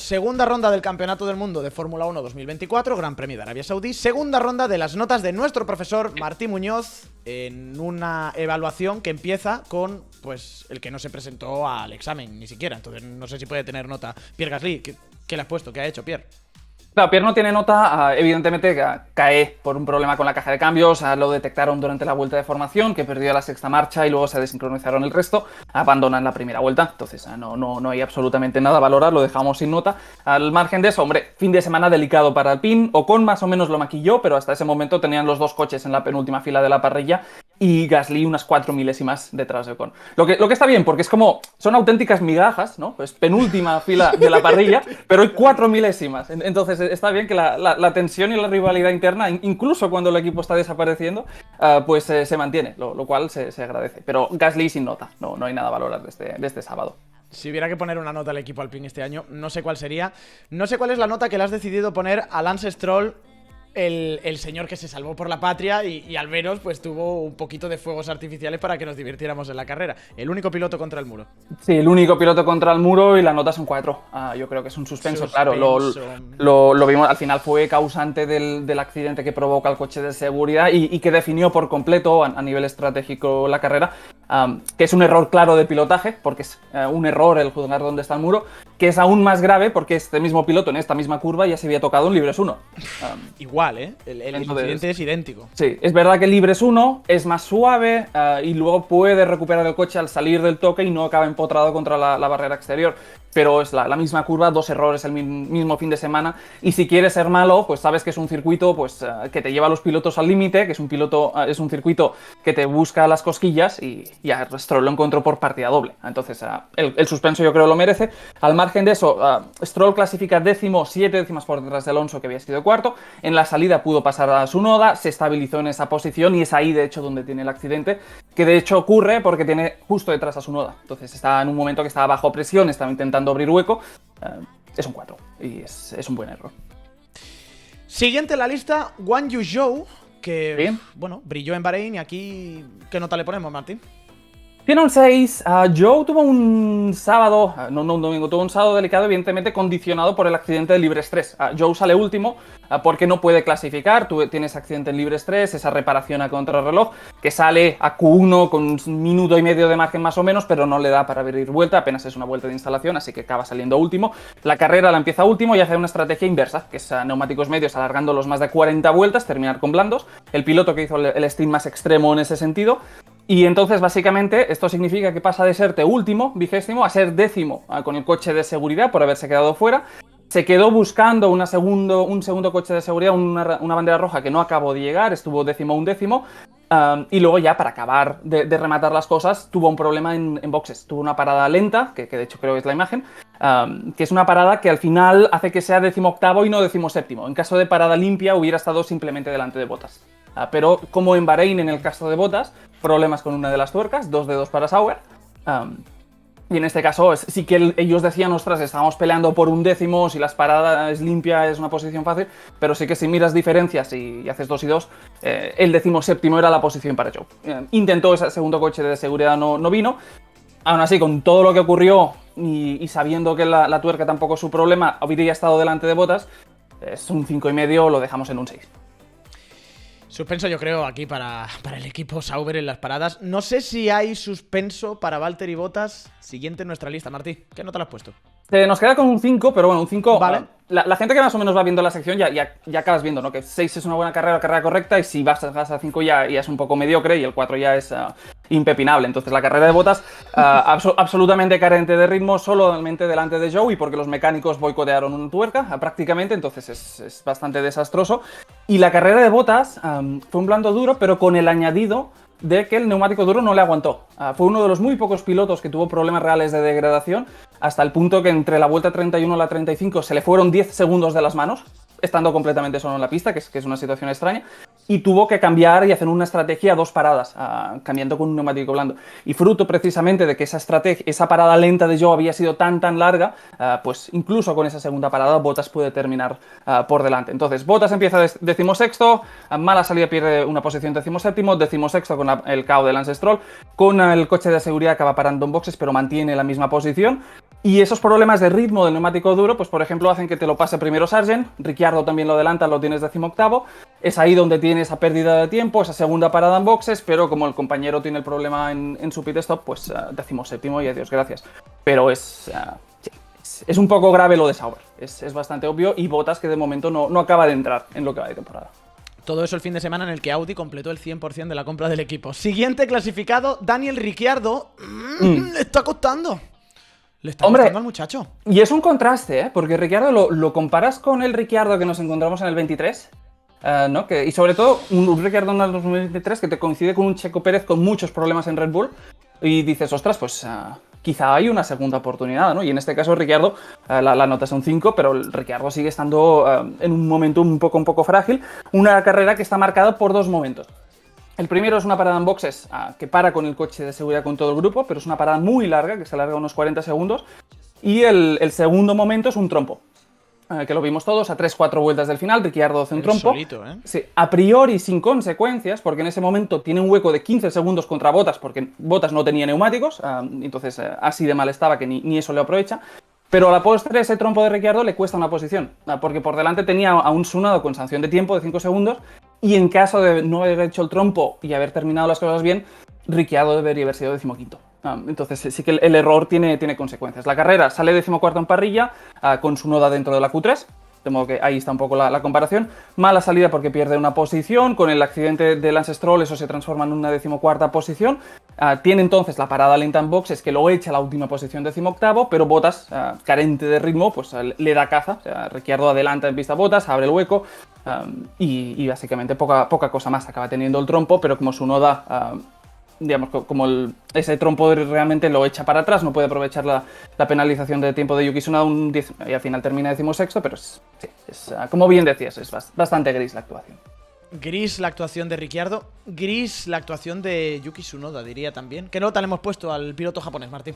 segunda ronda del Campeonato del Mundo de Fórmula 1 2024, Gran Premio de Arabia Saudí, segunda ronda de las notas de nuestro profesor Martí Muñoz en una evaluación que empieza con, pues, el que no se presentó al examen ni siquiera, entonces no sé si puede tener nota. Pierre Gasly, ¿qué le has puesto? ¿Qué ha hecho Pierre? Claro, Pierre no tiene nota, evidentemente cae por un problema con la caja de cambios, lo detectaron durante la vuelta de formación, que perdió la sexta marcha y luego se desincronizaron el resto, abandonan la primera vuelta, entonces no hay absolutamente nada a valorar, lo dejamos sin nota. Al margen de eso, hombre, fin de semana delicado para Alpine, Ocon más o menos lo maquilló, pero hasta ese momento tenían los dos coches en la penúltima fila de la parrilla y Gasly unas 4 milésimas detrás de Ocon. Lo que está bien, porque es como, son auténticas migajas, ¿no? Pues penúltima fila de la parrilla, pero hay 4 milésimas, entonces está bien que la tensión y la rivalidad interna, incluso cuando el equipo está desapareciendo, pues se mantiene, lo cual se agradece. Pero Gasly sin nota, no hay nada a valorar de este sábado. Si hubiera que poner una nota al equipo Alpine este año, no sé cuál sería. No sé cuál es la nota que le has decidido poner a Lance Stroll, el señor que se salvó por la patria y al menos pues tuvo un poquito de fuegos artificiales para que nos divirtiéramos en la carrera. El único piloto contra el muro. Sí, el único piloto contra el muro y la nota son 4. Yo creo que es un suspenso. Claro. Lo vimos, al final fue causante del accidente que provoca el coche de seguridad y que definió por completo a nivel estratégico la carrera, que es un error claro de pilotaje, porque es un error el juzgar dónde está el muro, que es aún más grave porque este mismo piloto en esta misma curva ya se había tocado un libres 1. Igual, ¿eh? El incidente es idéntico. Sí, es verdad que el libres 1 es más suave y luego puede recuperar el coche al salir del toque y no acaba empotrado contra la barrera exterior. Pero es la misma curva, 2 errores el mismo fin de semana. Y si quieres ser malo, pues sabes que es un circuito pues, que te lleva a los pilotos al límite, que es un circuito que te busca las cosquillas y a Stroll lo encontró por partida doble. Entonces, el suspenso yo creo lo merece. Al margen de eso, Stroll clasifica décimo, 7 décimas por detrás de Alonso, que había sido cuarto. En la salida pudo pasar a Tsunoda, se estabilizó en esa posición y es ahí, de hecho, donde tiene el accidente, que de hecho ocurre porque tiene justo detrás a Tsunoda. Entonces está en un momento que estaba bajo presión, estaba intentando abrir hueco. Es un 4 y es un buen error. Siguiente en la lista, Guan Yu Zhou, que ¿Bien? Bueno, brilló en Bahrein y aquí, ¿qué nota le ponemos, Martín? Tiene un 6. Joe tuvo un sábado, no un domingo, tuvo un sábado delicado, evidentemente condicionado por el accidente de libres 3. Joe sale último porque no puede clasificar. Tú tienes accidente en libres 3, esa reparación a contrarreloj, que sale a Q1 con un minuto y medio de margen más o menos, pero no le da para abrir vuelta, apenas es una vuelta de instalación, así que acaba saliendo último. La carrera la empieza último y hace una estrategia inversa, que es neumáticos medios alargándolos más de 40 vueltas, terminar con blandos. El piloto que hizo el stint más extremo en ese sentido. Y entonces, básicamente, esto significa que pasa de ser último, 20º, a ser décimo con el coche de seguridad por haberse quedado fuera. Se quedó buscando un segundo coche de seguridad, una bandera roja que no acabó de llegar, estuvo décimo, undécimo. Y luego ya, para acabar de rematar las cosas, tuvo un problema en boxes. Tuvo una parada lenta, que de hecho creo que es la imagen, que es una parada que al final hace que sea 18º y no 17º. En caso de parada limpia hubiera estado simplemente delante de Bottas. Pero como en Bahrein, en el caso de Bottas, problemas con una de las tuercas, 2 dedos para Sauber. Y en este caso sí que ellos decían, ostras, estábamos peleando por un décimo, si las paradas limpia es una posición fácil, pero sí que si miras diferencias y haces 2 y 2, el 17º era la posición para Joe. Intentó ese segundo coche de seguridad, no vino. Aún así, con todo lo que ocurrió y sabiendo que la tuerca tampoco es su problema, habría estado delante de Bottas, es un 5,5, lo dejamos en un 6. Suspenso yo creo aquí para el equipo Sauber en las paradas. No sé si hay suspenso para Valtteri Bottas. Siguiente en nuestra lista, Martí. ¿Qué nota le has puesto? Nos queda con un 5, pero bueno, un 5... Vale. La gente que más o menos va viendo la sección ya acabas viendo, ¿no? Que 6 es una buena carrera correcta, y si vas a 5 ya es un poco mediocre, y el 4 ya es impepinable. Entonces la carrera de Bottas absolutamente carente de ritmo, solamente delante de Joe, y porque los mecánicos boicotearon una tuerca prácticamente, entonces es bastante desastroso. Y la carrera de Bottas fue un blando duro, pero con el añadido de que el neumático duro no le aguantó. Fue uno de los muy pocos pilotos que tuvo problemas reales de degradación, hasta el punto que entre la vuelta 31 y la 35 se le fueron 10 segundos de las manos, estando completamente solo en la pista, que es una situación extraña. y tuvo que cambiar y hacer una estrategia a 2 paradas, cambiando con un neumático blando. Y fruto precisamente de que esa parada lenta de Zhou había sido tan larga, pues incluso con esa segunda parada Bottas puede terminar por delante. Entonces Bottas empieza 16º, mala salida, pierde una posición 17º, 16º con el KO de Lance Stroll, con el coche de seguridad acaba parando en boxes pero mantiene la misma posición. Y esos problemas de ritmo del neumático duro, pues por ejemplo hacen que te lo pase primero Sargent, Ricciardo también lo adelanta, lo tienes 18º, es ahí donde tiene esa pérdida de tiempo, esa segunda parada en boxes, pero como el compañero tiene el problema en su pit stop, pues 17º y adiós, gracias. Pero es un poco grave lo de Sauber, es bastante obvio, y Bottas que de momento no acaba de entrar en lo que va de temporada. Todo eso el fin de semana en el que Audi completó el 100% de la compra del equipo. Siguiente clasificado, Daniel Ricciardo. Le está costando. Le está costando al muchacho. Y es un contraste, porque Ricciardo lo comparas con el Ricciardo que nos encontramos en el 23, ¿no? Y sobre todo un Ricciardo en el 2023 que te coincide con un Checo Pérez con muchos problemas en Red Bull y dices, ostras, pues quizá hay una segunda oportunidad, ¿no? Y en este caso Ricciardo, la nota es un 5, pero el Ricciardo sigue estando en un momento un poco frágil. Una carrera que está marcada por 2 momentos. El primero es una parada en boxes que para con el coche de seguridad con todo el grupo, pero es una parada muy larga, que se alarga unos 40 segundos. Y el segundo momento es un trompo, que lo vimos todos a 3-4 vueltas del final. Ricciardo hace un trompo. Solito, ¿eh? Sí, a priori sin consecuencias, porque en ese momento tiene un hueco de 15 segundos contra Bottas, porque Bottas no tenía neumáticos, entonces así de mal estaba que ni eso le aprovecha. Pero a la postre ese trompo de Ricciardo le cuesta una posición, porque por delante tenía a un Tsunoda con sanción de tiempo de 5 segundos, y en caso de no haber hecho el trompo y haber terminado las cosas bien, Ricciardo debería haber sido 15º. Entonces sí que el error tiene consecuencias. La carrera sale 14º en parrilla, con Tsunoda dentro de la Q3, de modo que ahí está un poco la comparación. Mala salida porque pierde una posición, con el accidente de Lance Stroll eso se transforma en una 14ª posición. Tiene entonces la parada lenta en boxes que lo echa a la última posición 18º, pero Bottas, carente de ritmo, pues le da caza. O sea, Ricciardo adelanta en pista Bottas, abre el hueco y básicamente poca cosa más. Acaba teniendo el trompo, pero como Tsunoda, digamos, como ese trompo realmente lo echa para atrás, no puede aprovechar la penalización de tiempo de Yuki Tsunoda y al final termina 16º, pero es como bien decías, es bastante gris la actuación. Gris la actuación de Ricciardo, gris la actuación de Yuki Tsunoda, diría también. ¿Qué nota le hemos puesto al piloto japonés, Martín?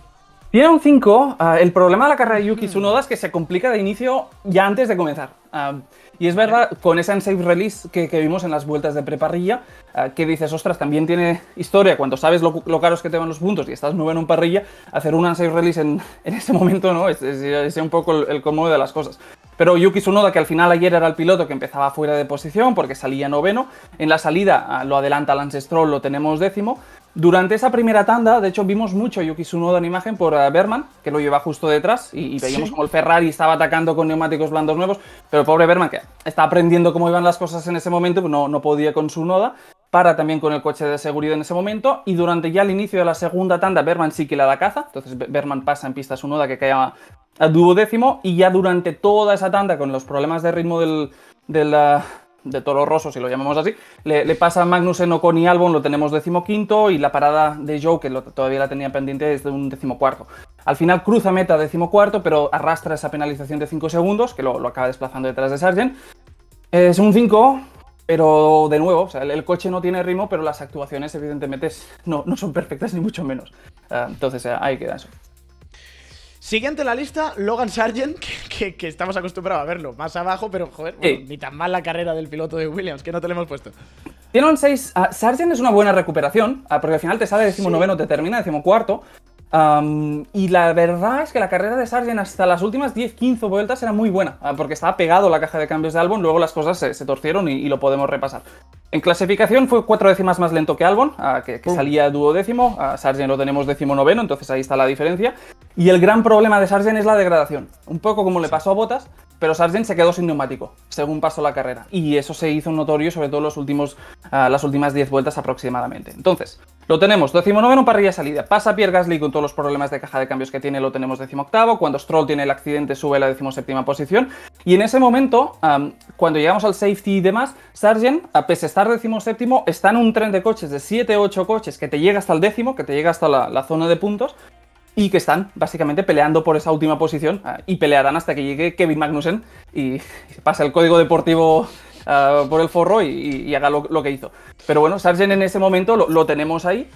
Tiene un 5. El problema de la carrera de Yuki Tsunoda es que se complica de inicio ya antes de comenzar. Y es verdad, con ese unsafe release que vimos en las vueltas de preparrilla, que dices, ostras, también tiene historia cuando sabes lo caros que te van los puntos y estás 9 en parrilla, hacer un unsafe release en ese momento, ¿no? Es un poco el cómodo de las cosas. Pero Yuki Tsunoda, que al final ayer era el piloto que empezaba fuera de posición porque salía 9º, en la salida lo adelanta Lance Stroll, lo tenemos 10º. Durante esa primera tanda, de hecho, vimos mucho a Yuki Tsunoda en imagen por Berman, que lo lleva justo detrás, y veíamos como el Ferrari estaba atacando con neumáticos blandos nuevos, pero el pobre Berman, que está aprendiendo cómo iban las cosas en ese momento, pues no podía con Tsunoda, para también con el coche de seguridad en ese momento, y durante ya el inicio de la segunda tanda, Berman sí que le da caza, entonces Berman pasa en pista a Tsunoda, que cae a 12º, y ya durante toda esa tanda, con los problemas de ritmo de Toro Rosso, si lo llamamos así, le pasa a Magnussen, Ocon y Albon, lo tenemos 15º, y la parada de Zhou, que todavía la tenía pendiente, es de un 14º. Al final cruza meta 14º, pero arrastra esa penalización de 5 segundos, que lo acaba desplazando detrás de Sargent. Es un 5, pero de nuevo, o sea, el coche no tiene ritmo, pero las actuaciones evidentemente no son perfectas, ni mucho menos. Entonces ahí queda eso. Siguiente en la lista, Logan Sargent, que estamos acostumbrados a verlo más abajo, pero joder, bueno, ni tan mal la carrera del piloto de Williams, que no te lo hemos puesto. Tiene un 6. Sargent es una buena recuperación, porque al final te sale 19º, te termina 14º. Y la verdad es que la carrera de Sargent hasta las últimas 10-15 vueltas era muy buena, porque estaba pegado la caja de cambios de Albon, luego las cosas se torcieron y lo podemos repasar. En clasificación fue 4 décimas más lento que Albon, que salía 12º, Sargent lo tenemos 19º, entonces ahí está la diferencia. Y el gran problema de Sargent es la degradación, un poco como le pasó a Bottas, pero Sargent se quedó sin neumático, según pasó la carrera. Y eso se hizo notorio, sobre todo las últimas 10 vueltas aproximadamente. Entonces, lo tenemos 19º en parrilla salida. Pasa Pierre Gasly con todos los problemas de caja de cambios que tiene, lo tenemos 18º. Cuando Stroll tiene el accidente, sube a la 17ª posición. Y en ese momento, cuando llegamos al safety y demás, Sargent, pese a estar 17º, está en un tren de coches de 7-8 coches que te llega hasta el 10º, que te llega hasta la zona de puntos, y que están básicamente peleando por esa última posición y pelearán hasta que llegue Kevin Magnussen y pase el código deportivo por el forro y haga lo que hizo. Pero bueno, Sargent en ese momento lo tenemos ahí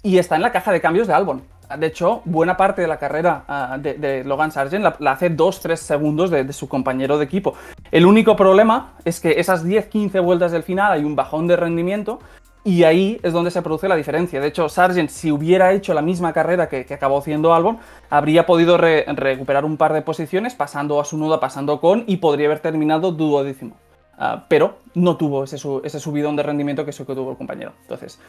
y está en la caja de cambios de Albon. De hecho, buena parte de la carrera de Logan Sargent la hace 2-3 segundos de su compañero de equipo. El único problema es que esas 10-15 vueltas del final hay un bajón de rendimiento y ahí es donde se produce la diferencia. De hecho, Sargent, si hubiera hecho la misma carrera que acabó haciendo Albon, habría podido recuperar un par de posiciones, pasando a Tsunoda, pasando a Ocon, y podría haber terminado duodécimo. Pero no tuvo ese subidón de rendimiento que tuvo el compañero. Entonces,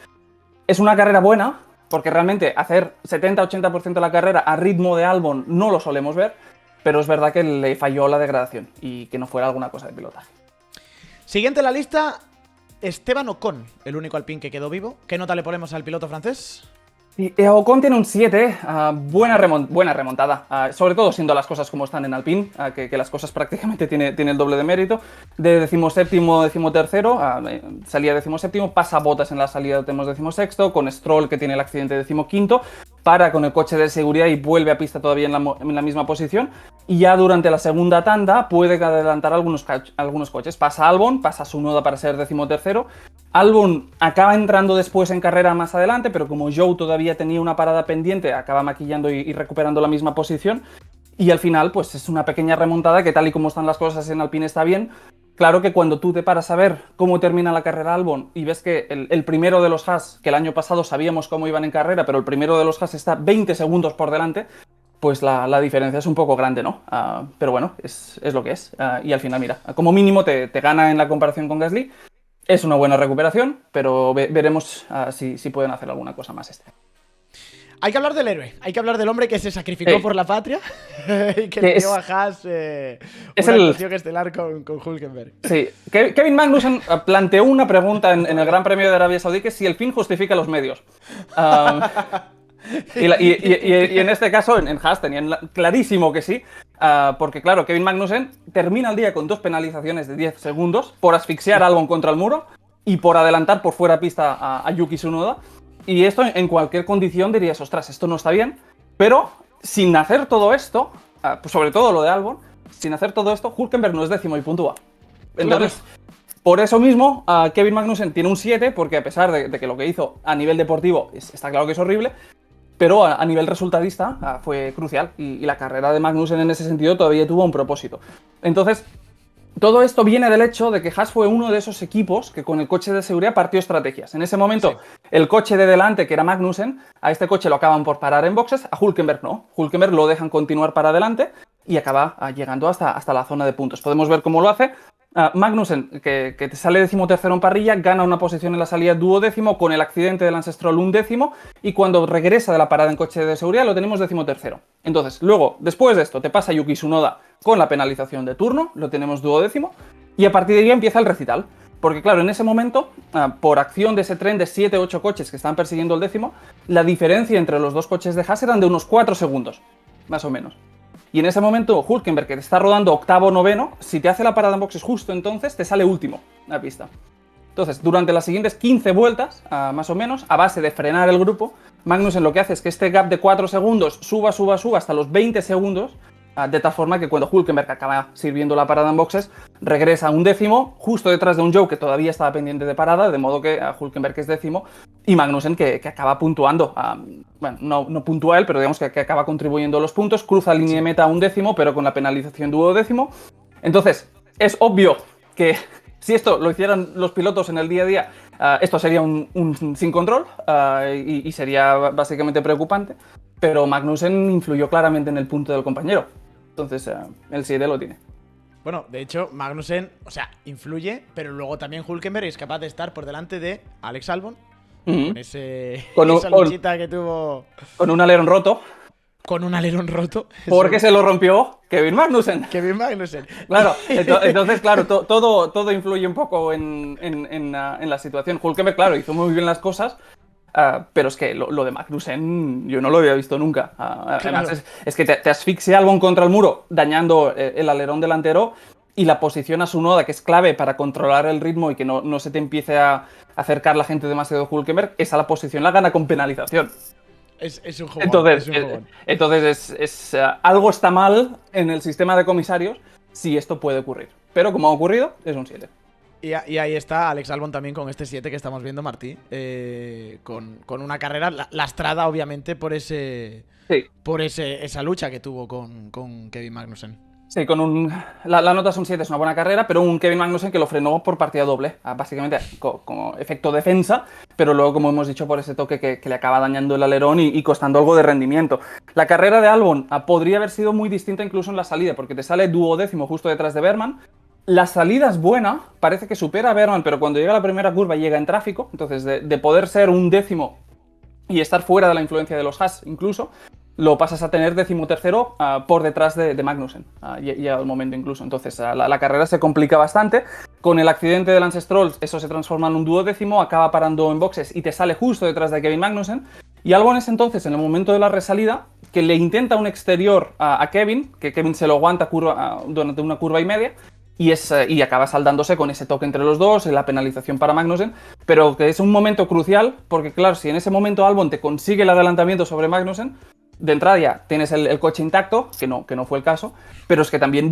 es una carrera buena, porque realmente hacer 70-80% de la carrera a ritmo de Albon no lo solemos ver, pero es verdad que le falló la degradación y que no fuera alguna cosa de pilotaje. Siguiente en la lista, Esteban Ocon, el único Alpine que quedó vivo. ¿Qué nota le ponemos al piloto francés? Ocon tiene un 7, buena remontada, sobre todo siendo las cosas como están en Alpine, que las cosas prácticamente tiene el doble de mérito. De 17º, 13º, salía 17º, pasa Bottas en la salida, tenemos 16º, con Stroll, que tiene el accidente 15º, para con el coche de seguridad y vuelve a pista todavía en la misma posición, y ya durante la segunda tanda puede adelantar algunos coches. Pasa Albon, pasa Tsunoda para ser 13º, Albon acaba entrando después en carrera más adelante, pero como Zhou todavía tenía una parada pendiente, acaba maquillando y recuperando la misma posición. Y al final, pues es una pequeña remontada que, tal y como están las cosas en Alpine, está bien. Claro que cuando tú te paras a ver cómo termina la carrera Albon y ves que el primero de los Haas, que el año pasado sabíamos cómo iban en carrera, pero el primero de los Haas está 20 segundos por delante, pues la diferencia es un poco grande, ¿no? Pero bueno, es lo que es. Y al final, mira, como mínimo te gana en la comparación con Gasly. Es una buena recuperación, pero veremos si pueden hacer alguna cosa más este. Hay que hablar del héroe, hay que hablar del hombre que se sacrificó por la patria y que le dio a Haas una actuación estelar con Hülkenberg. Sí, Kevin Magnussen planteó una pregunta en el Gran Premio de Arabia Saudí, que si el fin justifica los medios. Y en este caso, en Haas tenían clarísimo que sí, porque claro, Kevin Magnussen termina el día con 2 penalizaciones de 10 segundos por asfixiar a Albon contra el muro y por adelantar por fuera pista a Yuki Tsunoda. Y esto en cualquier condición dirías, ostras, esto no está bien, pero sin hacer todo esto, pues sobre todo lo de Albon, sin hacer todo esto, Hülkenberg no es décimo y puntúa. Entonces, por eso mismo, Kevin Magnussen tiene un 7, porque a pesar de que lo que hizo a nivel deportivo está claro que es horrible, pero a nivel resultadista fue crucial, y la carrera de Magnussen en ese sentido todavía tuvo un propósito. Entonces, todo esto viene del hecho de que Haas fue uno de esos equipos que con el coche de seguridad partió estrategias. En ese momento, el coche de delante, que era Magnussen, a este coche lo acaban por parar en boxes, a Hülkenberg no. Hülkenberg lo dejan continuar para adelante y acaba llegando hasta la zona de puntos. Podemos ver cómo lo hace. Magnussen, que te sale 13º en parrilla, gana una posición en la salida duodécimo, con el accidente de Lance Stroll 11º, y cuando regresa de la parada en coche de seguridad lo tenemos 13º. Entonces, luego, después de esto, te pasa Yuki Tsunoda con la penalización de turno, lo tenemos duodécimo, y a partir de ahí empieza el recital. Porque claro, en ese momento, por acción de ese tren de 7-8 coches que están persiguiendo el décimo, la diferencia entre los dos coches de Haas eran de unos 4 segundos, más o menos. Y en ese momento, Hülkenberg, que te está rodando octavo, noveno, si te hace la parada en boxes justo entonces, te sale último a pista. Entonces, durante las siguientes 15 vueltas, más o menos, a base de frenar el grupo, Magnussen lo que hace es que este gap de 4 segundos suba hasta los 20 segundos, de tal forma que cuando Hülkenberg acaba sirviendo la parada en boxes, regresa a un décimo, justo detrás de un Zhou que todavía estaba pendiente de parada, de modo que Hülkenberg es décimo, y Magnussen que acaba puntuando. Bueno, no puntúa él, pero digamos que acaba contribuyendo los puntos, cruza línea de meta a un décimo, pero con la penalización duodécimo. Entonces, es obvio que si esto lo hicieran los pilotos en el día a día, esto sería un sin control, y sería básicamente preocupante, pero Magnussen influyó claramente en el punto del compañero. Entonces, el 7 lo tiene. Bueno, de hecho, Magnussen, o sea, influye, pero luego también Hülkenberg es capaz de estar por delante de Alex Albon, con esa luchita que tuvo. Con un alerón roto. Con un alerón roto. Porque se lo rompió Kevin Magnussen. Kevin Magnussen. Claro, entonces, claro, todo influye un poco en la situación. Hülkenberg, claro, hizo muy bien las cosas. Pero es que lo de Magnussen yo no lo había visto nunca. Además, claro, es que te asfixia Albon contra el muro, dañando el alerón delantero, y la posición a Tsunoda, que es clave para controlar el ritmo y que no se te empiece a acercar la gente demasiado a Hülkenberg, esa la posición la gana con penalización. Es un jugón. Entonces algo está mal en el sistema de comisarios si esto puede ocurrir. Pero como ha ocurrido, es un 7. Y ahí está Alex Albon también con este 7 que estamos viendo, Martí. Con una carrera lastrada, obviamente, por Sí. esa lucha que tuvo con Kevin Magnussen. Sí, la nota es un 7, es una buena carrera, pero un Kevin Magnussen que lo frenó por partida doble, básicamente como efecto defensa, pero luego, como hemos dicho, por ese toque que le acaba dañando el alerón y costando algo de rendimiento. La carrera de Albon podría haber sido muy distinta incluso en la salida, porque te sale duodécimo justo detrás de Berman. La salida es buena, parece que supera a Berman, pero cuando llega a la primera curva llega en tráfico, entonces de poder ser un décimo y estar fuera de la influencia de los Haas incluso, lo pasas a tener 13º por detrás de Magnussen, ya al momento incluso. Entonces la carrera se complica bastante. Con el accidente de Lance Stroll, eso se transforma en un duodécimo, acaba parando en boxes y te sale justo detrás de Kevin Magnussen. Y Albon es entonces, en el momento de la resalida, que le intenta un exterior a Kevin, que Kevin se lo aguanta durante una curva y media, y acaba saldándose con ese toque entre los dos, la penalización para Magnussen, pero que es un momento crucial, porque claro, si en ese momento Albon te consigue el adelantamiento sobre Magnussen, de entrada ya tienes el coche intacto, que no fue el caso, pero es que también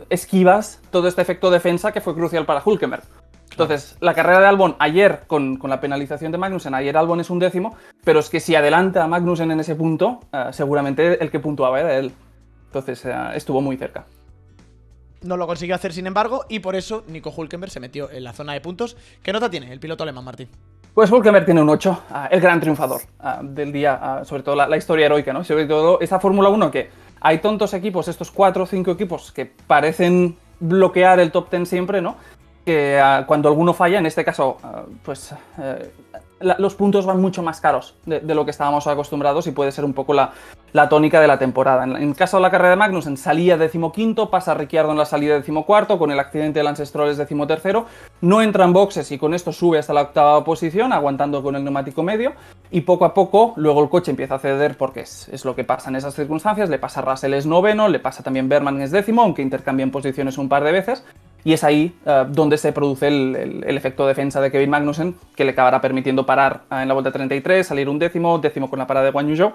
esquivas todo este efecto defensa que fue crucial para Hülkenberg. Entonces, la carrera de Albon ayer, con la penalización de Magnussen, ayer Albon es un décimo, pero es que si adelanta a Magnussen en ese punto, seguramente el que puntuaba era él. Entonces, estuvo muy cerca. No lo consiguió hacer, sin embargo, y por eso Nico Hülkenberg se metió en la zona de puntos. ¿Qué nota tiene el piloto alemán, Martín? Pues Hülkenberg tiene un 8, el gran triunfador del día, sobre todo la historia heroica, ¿no? Sobre todo esta Fórmula 1 que hay tontos equipos, estos 4 o 5 equipos que parecen bloquear el top 10 siempre, ¿no? Que cuando alguno falla, en este caso, los puntos van mucho más caros de lo que estábamos acostumbrados y puede ser un poco la tónica de la temporada. En el caso de la carrera de Magnussen, salía 15º, pasa Ricciardo en la salida 14º, con el accidente de Lance Stroll es 13º, no entra en boxes y con esto sube hasta la 8ª posición, aguantando con el neumático medio, y poco a poco luego el coche empieza a ceder porque es lo que pasa en esas circunstancias. Le pasa a Russell, es 9º, le pasa también Berman, es 10º, aunque intercambian posiciones un par de veces. Y es ahí donde se produce el efecto defensa de Kevin Magnussen, que le acabará permitiendo parar en la vuelta 33, salir un décimo con la parada de Guan Yu Zhou.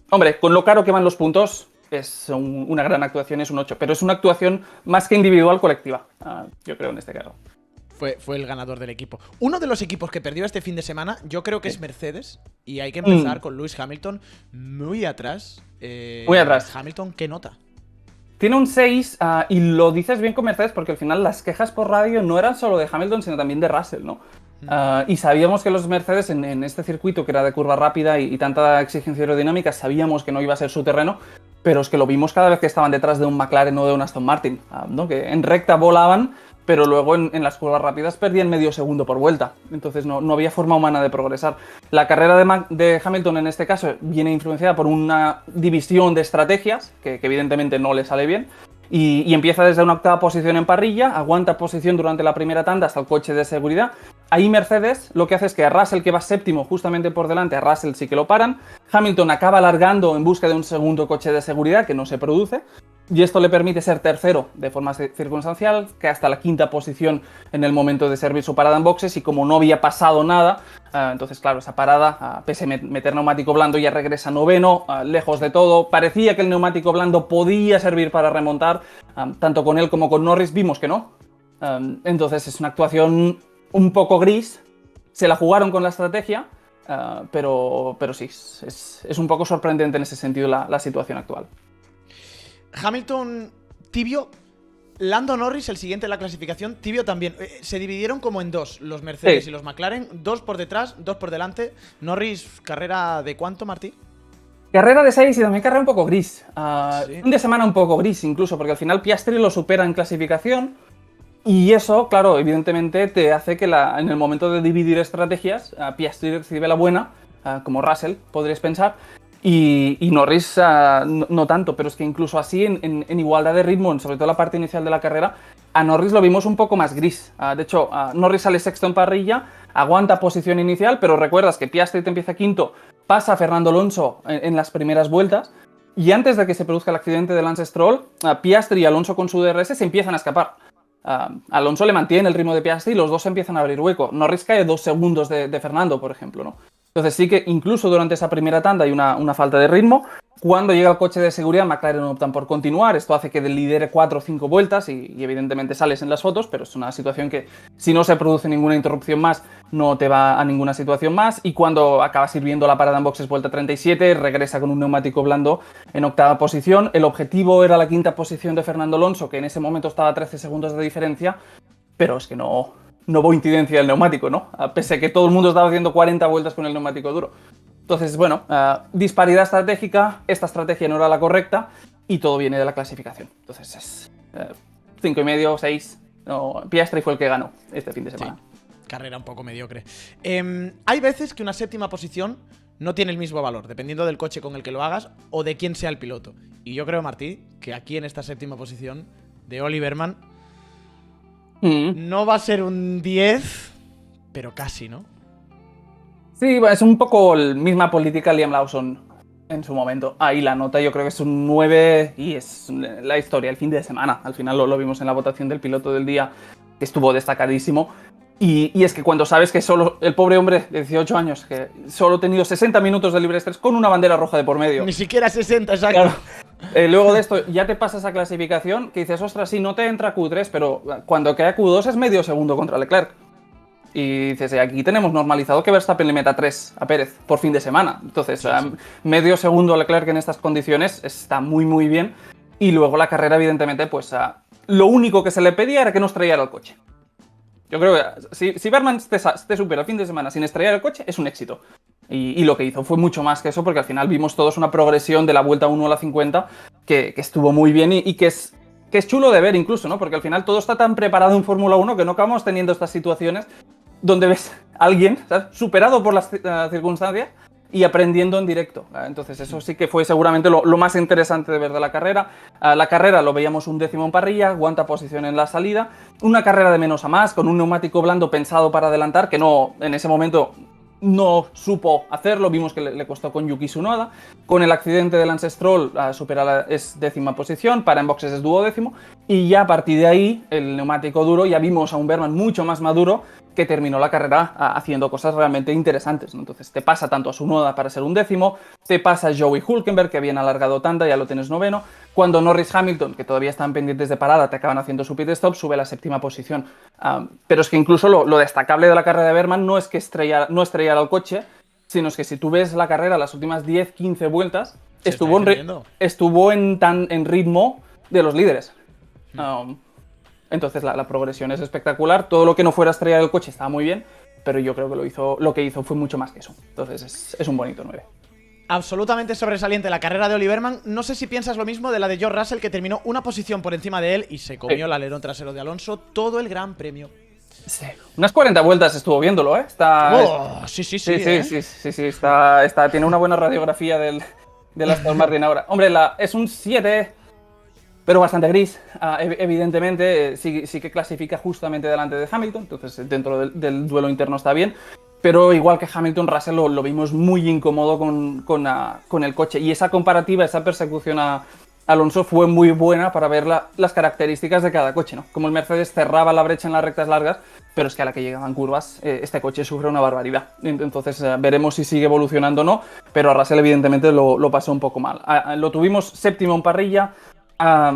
Hombre, con lo caro que van los puntos, es una gran actuación, es un 8, pero es una actuación más que individual, colectiva, yo creo, en este caso. Fue el ganador del equipo. Uno de los equipos que perdió este fin de semana, yo creo que es Mercedes, y hay que empezar con Lewis Hamilton muy atrás. Muy atrás. Hamilton, ¿qué nota? Tiene un 6, y lo dices bien con Mercedes, porque al final las quejas por radio no eran solo de Hamilton, sino también de Russell, ¿no? Y sabíamos que los Mercedes en este circuito, que era de curva rápida y tanta exigencia aerodinámica, sabíamos que no iba a ser su terreno, pero es que lo vimos cada vez que estaban detrás de un McLaren o de un Aston Martin, ¿no? Que en recta volaban, pero luego en las curvas rápidas perdían medio segundo por vuelta. Entonces no había forma humana de progresar. La carrera de Hamilton en este caso viene influenciada por una división de estrategias, que evidentemente no le sale bien, y empieza desde una 8ª posición en parrilla, aguanta posición durante la primera tanda hasta el coche de seguridad. Ahí Mercedes lo que hace es que a Russell, que va séptimo justamente por delante, a Russell sí que lo paran. Hamilton acaba alargando en busca de un segundo coche de seguridad que no se produce. Y esto le permite ser tercero de forma circunstancial, que hasta la 5ª posición en el momento de servir su parada en boxes, y como no había pasado nada, entonces claro, esa parada, pese a meter neumático blando, ya regresa 9º, lejos de todo. Parecía que el neumático blando podía servir para remontar, tanto con él como con Norris, vimos que no. Entonces es una actuación un poco gris, se la jugaron con la estrategia, pero sí, es un poco sorprendente en ese sentido la situación actual. Hamilton tibio, Lando Norris el siguiente en la clasificación, tibio también. Se dividieron como en dos, los Mercedes y los McLaren, 2 por detrás, 2 por delante. Norris, ¿carrera de cuánto, Martí? Carrera de 6 y también carrera un poco gris. Sí. Un de semana un poco gris incluso, porque al final Piastri lo supera en clasificación. Y eso, claro, evidentemente te hace que en el momento de dividir estrategias, Piastri recibe la buena, como Russell, podrías pensar. Y Norris no tanto, pero es que incluso así, en igualdad de ritmo, sobre todo la parte inicial de la carrera, a Norris lo vimos un poco más gris. De hecho, Norris sale sexto en parrilla, aguanta posición inicial, pero recuerdas que Piastri te empieza quinto, pasa a Fernando Alonso en las primeras vueltas, y antes de que se produzca el accidente de Lance Stroll, Piastri y Alonso con su DRS se empiezan a escapar. Alonso le mantiene el ritmo de Piastri y los dos empiezan a abrir hueco. Norris cae 2 segundos de Fernando, por ejemplo, ¿no? Entonces sí que incluso durante esa primera tanda hay una falta de ritmo. Cuando llega el coche de seguridad, McLaren optan por continuar. Esto hace que lidere 4 o 5 vueltas y evidentemente sales en las fotos, pero es una situación que si no se produce ninguna interrupción más, no te va a ninguna situación más. Y cuando acaba sirviendo la parada en boxes vuelta 37, regresa con un neumático blando en 8ª posición. El objetivo era la 5ª posición de Fernando Alonso, que en ese momento estaba a 13 segundos de diferencia, pero es que no hubo incidencia del neumático, ¿no? Pese a que todo el mundo estaba haciendo 40 vueltas con el neumático duro. Entonces, bueno, disparidad estratégica, esta estrategia no era la correcta y todo viene de la clasificación. Entonces es 5,5, 6. No, Piastri fue el que ganó este fin de semana. Sí, carrera un poco mediocre. Hay veces que una 7ª posición no tiene el mismo valor, dependiendo del coche con el que lo hagas o de quién sea el piloto. Y yo creo, Martí, que aquí en esta 7ª posición de Oliverman no va a ser un 10, pero casi, ¿no? Sí, es un poco la misma política Liam Lawson en su momento. Ahí la nota yo creo que es un 9 y es la historia, el fin de semana. Al final lo vimos en la votación del piloto del día, que estuvo destacadísimo. Y es que cuando sabes que solo el pobre hombre de 18 años, que solo ha tenido 60 minutos de libre estrés con una bandera roja de por medio. Ni siquiera 60, exacto. Claro. Luego de esto ya te pasas a clasificación, que dices, ostras, sí, no te entra Q3, pero cuando queda Q2 es medio segundo contra Leclerc. Y dices, aquí tenemos normalizado que Verstappen le meta 3 a Pérez por fin de semana. Entonces, sí. Medio segundo a Leclerc en estas condiciones está muy, muy bien. Y luego la carrera, evidentemente, pues lo único que se le pedía era que no estrellara el coche. Yo creo que si Berman te supera el fin de semana sin estrellar el coche, es un éxito. Y lo que hizo fue mucho más que eso, porque al final vimos todos una progresión de la vuelta 1 a la 50 que estuvo muy bien y que es chulo de ver incluso, ¿no? Porque al final todo está tan preparado en Fórmula 1 que no acabamos teniendo estas situaciones donde ves a alguien, ¿sabes?, superado por las circunstancias y aprendiendo en directo. Entonces eso sí que fue seguramente lo más interesante de ver de la carrera. La carrera lo veíamos un décimo en parrilla, aguanta posición en la salida, una carrera de menos a más, con un neumático blando pensado para adelantar, que no, en ese momento no supo hacerlo, vimos que le costó con Yuki Tsunoda. Con el accidente de Lance Stroll supera es 10ª posición, para en boxes es 12º, y ya a partir de ahí, el neumático duro, ya vimos a un Berman mucho más maduro, que terminó la carrera haciendo cosas realmente interesantes, ¿no? Entonces te pasa tanto a Tsunoda para ser un 10º, te pasa a Joey Hülkenberg, que habían alargado tanda, ya lo tienes 9º, cuando Norris Hamilton, que todavía están pendientes de parada, te acaban haciendo su pit stop, sube a la 7ª posición. Pero es que incluso lo destacable de la carrera de Berman no es que no estrellara el coche, sino es que si tú ves la carrera, las últimas 10-15 vueltas, estuvo en ritmo de los líderes. Entonces la progresión es espectacular. Todo lo que no fuera estrellar el coche estaba muy bien, pero yo creo que lo que hizo fue mucho más que eso. Entonces es un bonito 9. Absolutamente sobresaliente la carrera de Oliverman. No sé si piensas lo mismo de la de George Russell, que terminó una posición por encima de él y se comió el alerón trasero de Alonso todo el Gran Premio. Sí. Unas 40 vueltas estuvo viéndolo, ¿eh? Sí. Sí, tiene una buena radiografía del Aston Martin ahora. Hombre, es un 7, pero bastante gris. Evidentemente, sí que clasifica justamente delante de Hamilton, entonces dentro del duelo interno está bien. Pero igual que Hamilton, Russell lo vimos muy incómodo con el coche. Y esa comparativa, esa persecución a Alonso fue muy buena para ver las características de cada coche, ¿no? Como el Mercedes cerraba la brecha en las rectas largas, pero es que a la que llegaban curvas, este coche sufre una barbaridad. Entonces veremos si sigue evolucionando o no, pero a Russell evidentemente lo pasó un poco mal. Lo tuvimos 7º en parrilla.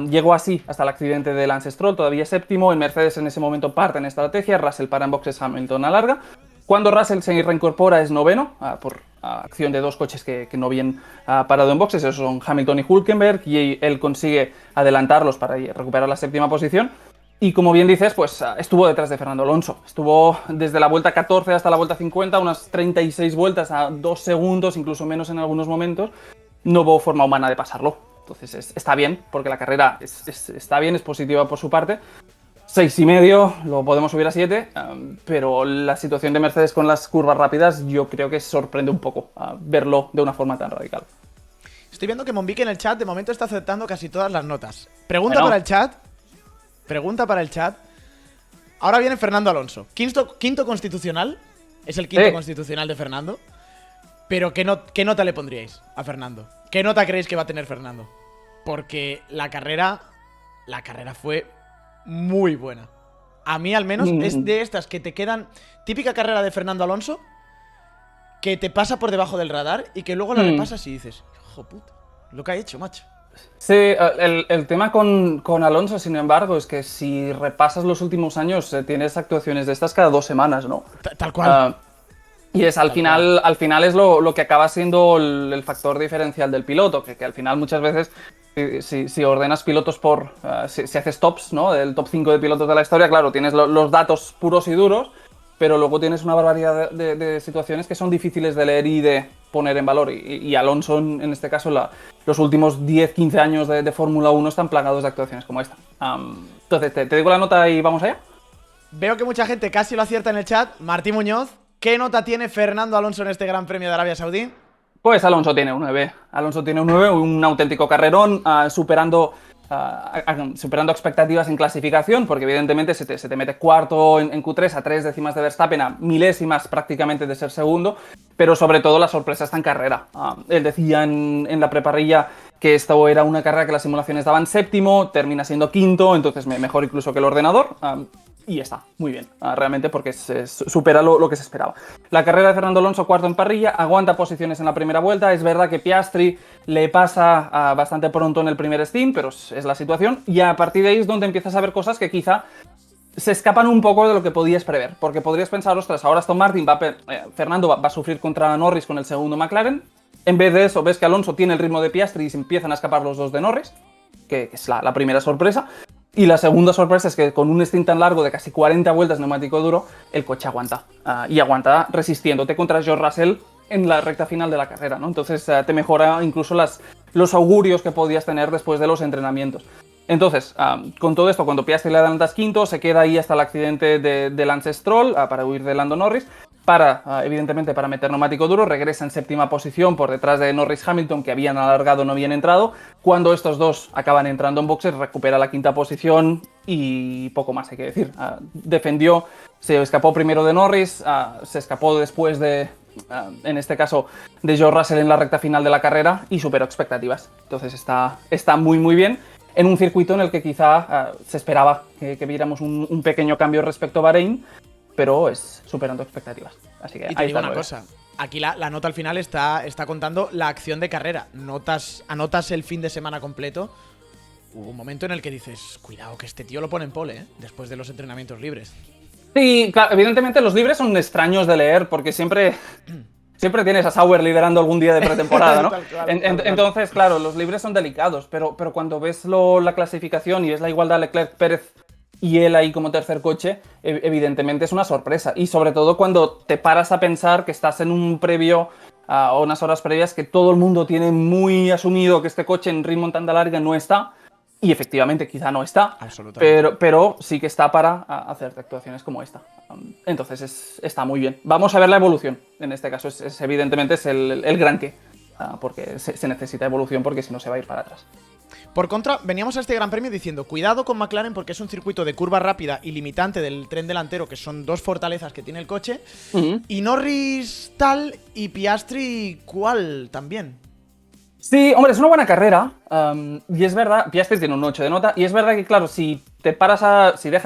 Llegó así hasta el accidente de Lance Stroll, todavía 7º. El Mercedes en ese momento parte en estrategia, Russell para en boxes, Hamilton alarga. Cuando Russell se reincorpora es 9º, por acción de 2 coches que no habían parado en boxes, esos son Hamilton y Hülkenberg, y él consigue adelantarlos para recuperar la 7ª posición. Y como bien dices, pues estuvo detrás de Fernando Alonso. Estuvo desde la vuelta 14 hasta la vuelta 50, unas 36 vueltas a 2 segundos, incluso menos en algunos momentos. No hubo forma humana de pasarlo. Entonces está bien, porque la carrera está bien, es positiva por su parte. 6,5, lo podemos subir a 7, pero la situación de Mercedes con las curvas rápidas yo creo que sorprende un poco verlo de una forma tan radical. Estoy viendo que Monvique en el chat de momento está aceptando casi todas las notas. Pregunta para el chat. Ahora viene Fernando Alonso. Quinto constitucional. Es el quinto constitucional de Fernando. Pero ¿qué nota le pondríais a Fernando? ¿Qué nota creéis que va a tener Fernando? Porque la carrera fue muy buena. A mí al menos es de estas que te quedan. Típica carrera de Fernando Alonso que te pasa por debajo del radar y que luego la repasas y dices, hijo puta, lo que ha hecho, macho. Sí, el tema con Alonso, sin embargo, es que si repasas los últimos años, tienes actuaciones de estas cada 2 semanas, ¿no? Tal cual. Y es al final es lo que acaba siendo el factor diferencial del piloto, que al final muchas veces, si ordenas pilotos por... si haces tops, ¿no? El top 5 de pilotos de la historia, claro, tienes los datos puros y duros, pero luego tienes una barbaridad de situaciones que son difíciles de leer y de poner en valor. Y Alonso, en este caso, los últimos 10-15 años de Fórmula 1 están plagados de actuaciones como esta. Entonces, te digo la nota y vamos allá. Veo que mucha gente casi lo acierta en el chat. Martín Muñoz, ¿qué nota tiene Fernando Alonso en este Gran Premio de Arabia Saudí? Pues Alonso tiene un 9. Alonso tiene un 9, un auténtico carrerón, superando expectativas en clasificación, porque evidentemente se te mete cuarto en Q3 a 3 décimas de Verstappen, a milésimas prácticamente de ser segundo, pero sobre todo la sorpresa está en carrera. Él decía en la preparrilla que esto era una carrera que las simulaciones daban séptimo, termina siendo quinto, entonces mejor incluso que el ordenador. Y está, muy bien, realmente, porque se supera lo que se esperaba. La carrera de Fernando Alonso, cuarto en parrilla, aguanta posiciones en la primera vuelta. Es verdad que Piastri le pasa bastante pronto en el primer stint, pero es la situación. Y a partir de ahí es donde empiezas a ver cosas que quizá se escapan un poco de lo que podías prever. Porque podrías pensar, ostras, ahora Aston Martin Fernando va a sufrir contra Norris con el segundo McLaren. En vez de eso, ves que Alonso tiene el ritmo de Piastri y se empiezan a escapar los dos de Norris, que es la primera sorpresa. Y la segunda sorpresa es que con un stint tan largo de casi 40 vueltas neumático duro, el coche aguanta. Y aguanta resistiéndote contra George Russell en la recta final de la carrera, ¿no? Entonces te mejora incluso los augurios que podías tener después de los entrenamientos. Entonces, con todo esto, cuando Piastri le adelantas quinto, se queda ahí hasta el accidente de Lance Stroll para huir de Lando Norris. Evidentemente, para meter neumático duro, regresa en séptima posición por detrás de Norris Hamilton, que habían alargado, no habían entrado. Cuando estos dos acaban entrando en boxes, recupera la quinta posición y poco más hay que decir. Defendió, se escapó primero de Norris, se escapó después en este caso, de George Russell en la recta final de la carrera y superó expectativas. Entonces está muy muy bien en un circuito en el que quizá se esperaba que viéramos un pequeño cambio respecto a Bahrein, pero es superando expectativas. Así que y te ahí digo está una cosa, aquí la nota al final está contando la acción de carrera. Anotas el fin de semana completo. Hubo un momento en el que dices, cuidado que este tío lo pone en pole, después de los entrenamientos libres. Sí, claro, evidentemente los libres son extraños de leer porque siempre tienes a Sauber liderando algún día de pretemporada, ¿no? Entonces, claro, los libres son delicados, pero cuando ves la clasificación y ves la igualdad Leclerc-Pérez y él ahí como tercer coche, evidentemente es una sorpresa. Y sobre todo cuando te paras a pensar que estás en un previo o unas horas previas que todo el mundo tiene muy asumido que este coche en ritmo en tanda larga no está. Y efectivamente quizá no está, pero sí que está para hacer actuaciones como esta. Entonces está muy bien. Vamos a ver la evolución. En este caso evidentemente es el gran qué. Porque se necesita evolución porque si no se va a ir para atrás. Por contra, veníamos a este Gran Premio diciendo, cuidado con McLaren porque es un circuito de curva rápida y limitante del tren delantero, que son dos fortalezas que tiene el coche. Y Norris tal y Piastri cual también. Sí, hombre, es una buena carrera. Y es verdad, Piastri tiene un 8 de nota. Y es verdad que, claro, si dejas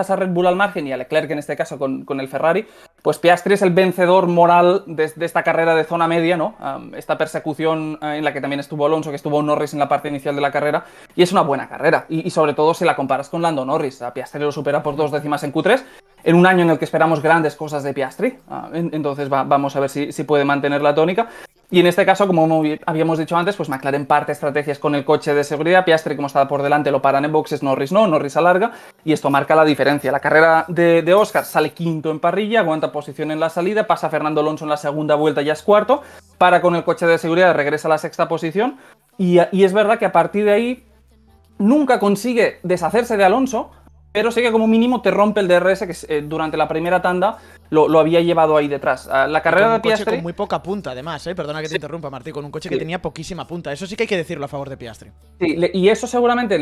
a Red Bull al margen y a Leclerc en este caso con el Ferrari, pues Piastri es el vencedor moral de esta carrera de zona media, ¿no? Esta persecución en la que también estuvo Alonso, que estuvo Norris en la parte inicial de la carrera. Y es una buena carrera. Y sobre todo si la comparas con Lando Norris. A Piastri lo supera por 2 décimas en Q3. En un año en el que esperamos grandes cosas de Piastri. Entonces vamos a ver si puede mantener la tónica. Y en este caso, como habíamos dicho antes, pues McLaren parte estrategias con el coche de seguridad. Piastri, como está por delante, lo paran en boxes, Norris no, Norris alarga. Y esto marca la diferencia. La carrera de Oscar sale quinto en parrilla, aguanta posición en la salida, pasa Fernando Alonso en la segunda vuelta, ya es cuarto, para con el coche de seguridad, regresa a la sexta posición. Y es verdad que a partir de ahí nunca consigue deshacerse de Alonso, pero sí que como mínimo te rompe el DRS que durante la primera tanda lo había llevado ahí detrás. La carrera de Piastri... Con muy poca punta, además, perdona que te interrumpa, Martí, con un coche que tenía poquísima punta. Eso sí que hay que decirlo a favor de Piastri. Sí, y eso seguramente,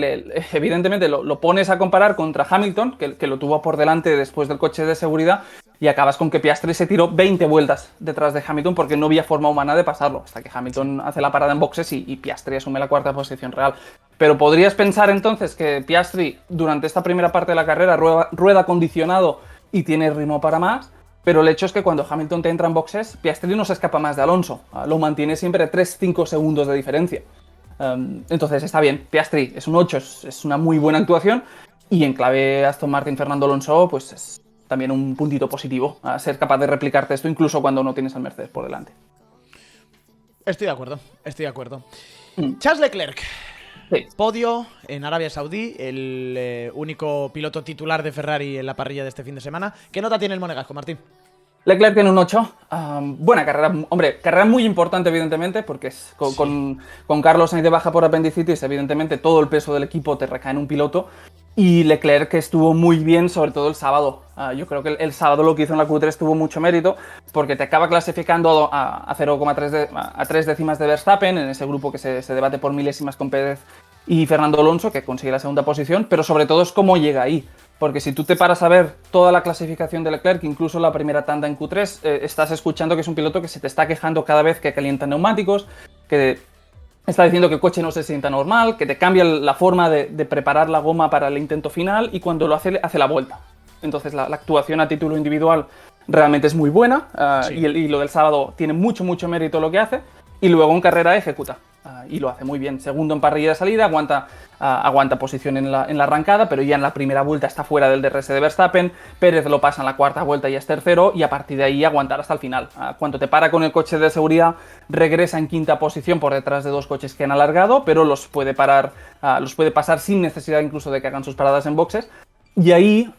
evidentemente, lo pones a comparar contra Hamilton, que lo tuvo por delante después del coche de seguridad, y acabas con que Piastri se tiró 20 vueltas detrás de Hamilton porque no había forma humana de pasarlo, hasta que Hamilton hace la parada en boxes y Piastri asume la cuarta posición real. Pero podrías pensar entonces que Piastri durante esta primera parte de la carrera rueda condicionado y tiene ritmo para más, pero el hecho es que cuando Hamilton te entra en boxes, Piastri no se escapa más de Alonso, lo mantiene siempre 3-5 segundos de diferencia. Entonces está bien, Piastri es un 8, es una muy buena actuación, y en clave Aston Martin-Fernando Alonso, pues es también un puntito positivo, a ser capaz de replicarte esto incluso cuando no tienes al Mercedes por delante. Estoy de acuerdo, estoy de acuerdo. Charles Leclerc. Sí. Podio en Arabia Saudí, el único piloto titular de Ferrari en la parrilla de este fin de semana. ¿Qué nota tiene el Monegasco, Martín? Leclerc tiene un 8. Buena carrera. Hombre, carrera muy importante, evidentemente, porque es con Carlos Sainz de baja por apendicitis, evidentemente todo el peso del equipo te recae en un piloto. Y Leclerc estuvo muy bien, sobre todo el sábado. Yo creo que el sábado lo que hizo en la Q3 tuvo mucho mérito, porque te acaba clasificando a 0,3 a 3 décimas de Verstappen, en ese grupo que se debate por milésimas con Pérez y Fernando Alonso, que consigue la segunda posición, pero sobre todo es cómo llega ahí. Porque si tú te paras a ver toda la clasificación de Leclerc, incluso la primera tanda en Q3, estás escuchando que es un piloto que se te está quejando cada vez que calienta neumáticos, que está diciendo que el coche no se sienta normal, que te cambia la forma de preparar la goma para el intento final, y cuando lo hace la vuelta. Entonces la actuación a título individual realmente es muy buena, sí. y lo del sábado tiene mucho mérito lo que hace, y luego en carrera ejecuta. Y lo hace muy bien. Segundo en parrilla de salida, aguanta posición en la arrancada, pero ya en la primera vuelta está fuera del DRS de Verstappen. Pérez lo pasa en la cuarta vuelta y es tercero, y a partir de ahí aguantar hasta el final. Cuando te para con el coche de seguridad, regresa en quinta posición por detrás de dos coches que han alargado, pero los puede pasar sin necesidad incluso de que hagan sus paradas en boxes. Y ahí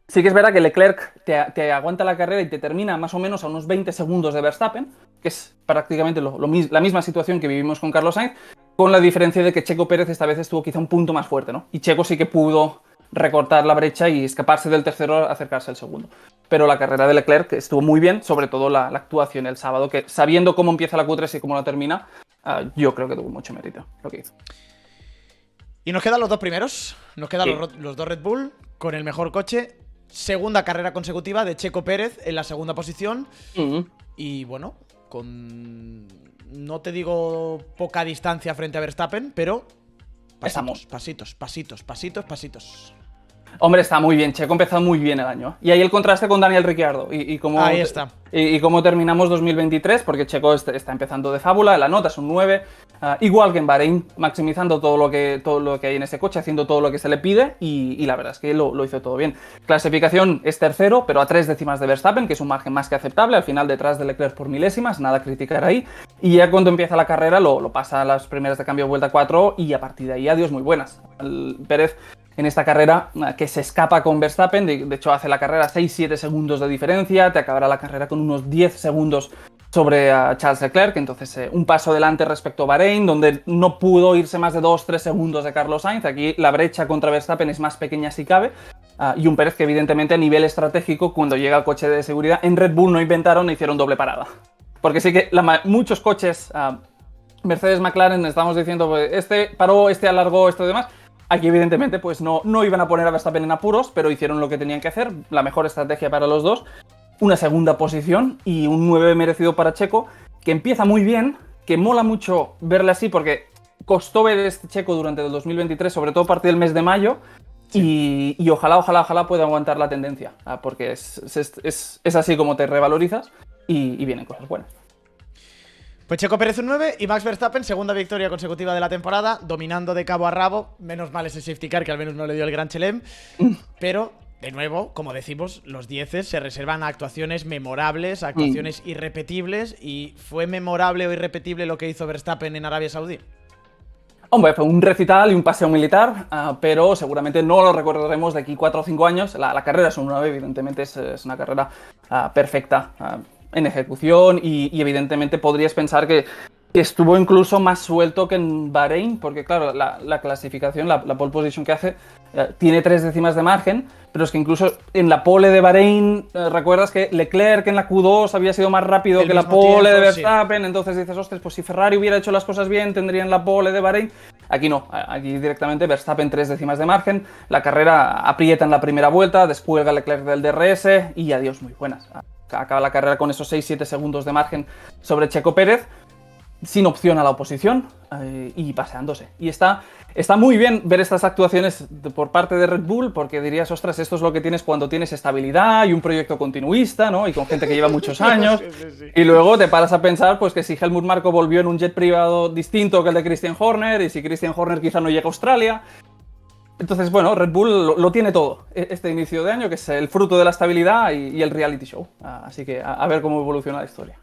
sí que es verdad que Leclerc te aguanta la carrera y te termina más o menos a unos 20 segundos de Verstappen, que es prácticamente la misma situación que vivimos con Carlos Sainz, con la diferencia de que Checo Pérez esta vez estuvo quizá un punto más fuerte, ¿no? Y Checo sí que pudo recortar la brecha y escaparse del tercero, acercarse al segundo. Pero la carrera de Leclerc estuvo muy bien, sobre todo la actuación el sábado, que sabiendo cómo empieza la Q3 y cómo la termina, yo creo que tuvo mucho mérito lo que hizo. Y nos quedan los dos primeros, nos quedan los dos Red Bull con el mejor coche. Segunda carrera consecutiva de Checo Pérez en la segunda posición. Y bueno, no te digo poca distancia frente a Verstappen, pero pasitos. Hombre, está muy bien. Checo ha empezado muy bien el año. Y ahí el contraste con Daniel Ricciardo. Ahí está. Y cómo terminamos 2023, porque Checo está empezando de fábula, la nota es un 9. Igual que en Bahrein, maximizando todo lo que hay en ese coche, haciendo todo lo que se le pide, y la verdad es que lo hizo todo bien. Clasificación es tercero, pero a 3 décimas de Verstappen, que es un margen más que aceptable, al final detrás de Leclerc por milésimas, nada a criticar ahí. Y ya cuando empieza la carrera lo pasa a las primeras de cambio vuelta 4, y a partir de ahí adiós muy buenas. Pérez en esta carrera que se escapa con Verstappen, de hecho hace la carrera 6-7 segundos de diferencia, te acabará la carrera con unos 10 segundos sobre Charles Leclerc, entonces un paso adelante respecto a Bahrein, donde no pudo irse más de 2-3 segundos de Carlos Sainz. Aquí la brecha contra Verstappen es más pequeña si cabe, y un Pérez que evidentemente a nivel estratégico, cuando llega al coche de seguridad, en Red Bull no inventaron, hicieron doble parada. Porque sí que muchos coches, Mercedes, McLaren, estamos diciendo, pues, este paró, este alargó, esto y demás. Aquí evidentemente pues no iban a poner a Verstappen en apuros, pero hicieron lo que tenían que hacer, la mejor estrategia para los dos, una segunda posición y un 9 merecido para Checo, que empieza muy bien, que mola mucho verle así porque costó ver este Checo durante el 2023, sobre todo a partir del mes de mayo, sí. y ojalá pueda aguantar la tendencia, porque es así como te revalorizas y vienen cosas buenas. Pues Checo Pérez un 9 y Max Verstappen, segunda victoria consecutiva de la temporada, dominando de cabo a rabo. Menos mal ese safety car que al menos no le dio el Gran Chelem. Pero, de nuevo, como decimos, los 10 se reservan a actuaciones memorables, a actuaciones irrepetibles. ¿Y fue memorable o irrepetible lo que hizo Verstappen en Arabia Saudí? Hombre, fue un recital y un paseo militar, pero seguramente no lo recordaremos de aquí 4 o 5 años. La carrera es un 9, evidentemente es una carrera perfecta. En ejecución y evidentemente podrías pensar que estuvo incluso más suelto que en Bahrein, porque claro, la clasificación, la pole position que hace, tiene 3 décimas de margen, pero es que incluso en la pole de Bahrein, recuerdas que Leclerc en la Q2 había sido más rápido que la pole de Verstappen, sí. Entonces dices, ostras, pues si Ferrari hubiera hecho las cosas bien, tendrían la pole de Bahrein. Aquí no, aquí directamente Verstappen 3 décimas de margen, la carrera aprieta en la primera vuelta, descuelga Leclerc del DRS y adiós, muy buenas. Acaba la carrera con esos 6-7 segundos de margen sobre Checo Pérez. sin opción a la oposición y paseándose. Y está muy bien ver estas actuaciones por parte de Red Bull, porque dirías, ostras, esto es lo que tienes cuando tienes estabilidad y un proyecto continuista, ¿no? Y con gente que lleva muchos años. Sí. Y luego te paras a pensar pues que si Helmut Marko volvió en un jet privado distinto que el de Christian Horner, y si Christian Horner quizá no llega a Australia. Entonces, bueno, Red Bull lo tiene todo este inicio de año, que es el fruto de la estabilidad y el reality show. Así que a ver cómo evoluciona la historia.